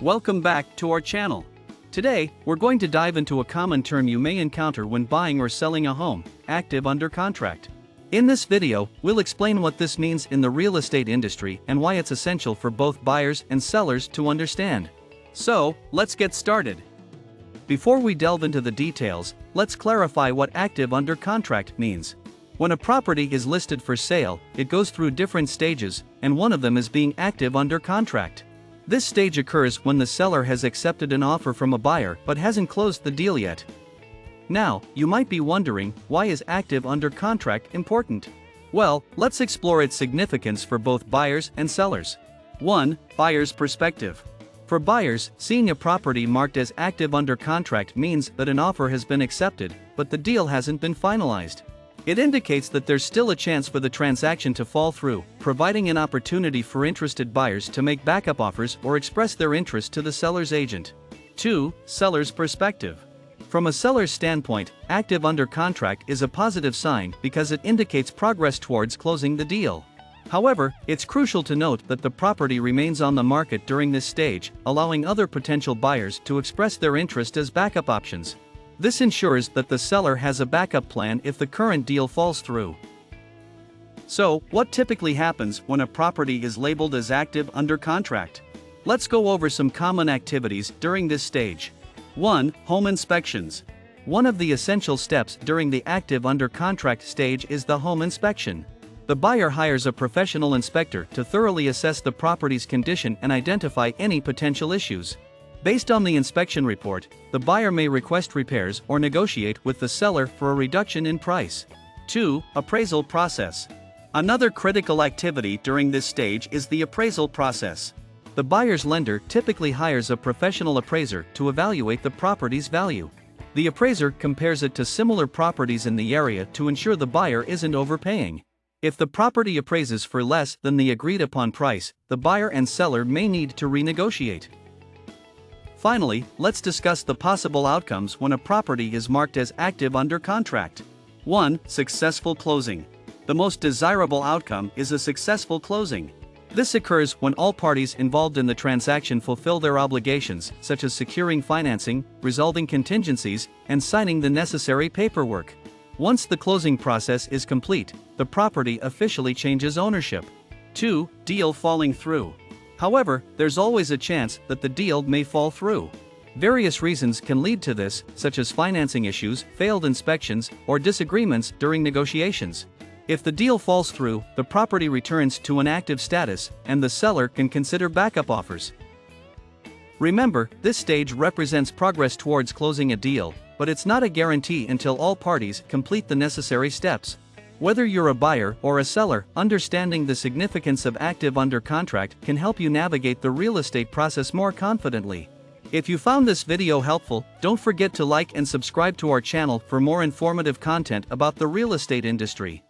Welcome back to our channel. Today, we're going to dive into a common term you may encounter when buying or selling a home: active under contract. In this video, we'll explain what this means in the real estate industry and why it's essential for both buyers and sellers to understand. So, let's get started. Before we delve into the details, let's clarify what active under contract means. When a property is listed for sale, it goes through different stages, and one of them is being active under contract. This stage occurs when the seller has accepted an offer from a buyer but hasn't closed the deal yet. Now, you might be wondering, why is active under contract important? Well, let's explore its significance for both buyers and sellers. 1. Buyer's perspective. For buyers, seeing a property marked as active under contract means that an offer has been accepted, but the deal hasn't been finalized. It indicates that there's still a chance for the transaction to fall through, providing an opportunity for interested buyers to make backup offers or express their interest to the seller's agent. 2. Seller's perspective. From a seller's standpoint, active under contract is a positive sign because it indicates progress towards closing the deal. However, it's crucial to note that the property remains on the market during this stage, allowing other potential buyers to express their interest as backup options. This ensures that the seller has a backup plan if the current deal falls through. So, what typically happens when a property is labeled as active under contract? Let's go over some common activities during this stage. 1. Home inspections. One of the essential steps during the active under contract stage is the home inspection. The buyer hires a professional inspector to thoroughly assess the property's condition and identify any potential issues. Based on the inspection report, the buyer may request repairs or negotiate with the seller for a reduction in price. 2. Appraisal process. Another critical activity during this stage is the appraisal process. The buyer's lender typically hires a professional appraiser to evaluate the property's value. The appraiser compares it to similar properties in the area to ensure the buyer isn't overpaying. If the property appraises for less than the agreed upon price, the buyer and seller may need to renegotiate. Finally, let's discuss the possible outcomes when a property is marked as active under contract. 1. Successful closing. The most desirable outcome is a successful closing. This occurs when all parties involved in the transaction fulfill their obligations, such as securing financing, resolving contingencies, and signing the necessary paperwork. Once the closing process is complete, the property officially changes ownership. 2. Deal falling through. However, there's always a chance that the deal may fall through. Various reasons can lead to this, such as financing issues, failed inspections, or disagreements during negotiations. If the deal falls through, the property returns to an active status, and the seller can consider backup offers. Remember, this stage represents progress towards closing a deal, but it's not a guarantee until all parties complete the necessary steps. Whether you're a buyer or a seller, understanding the significance of active under contract can help you navigate the real estate process more confidently. If you found this video helpful, don't forget to like and subscribe to our channel for more informative content about the real estate industry.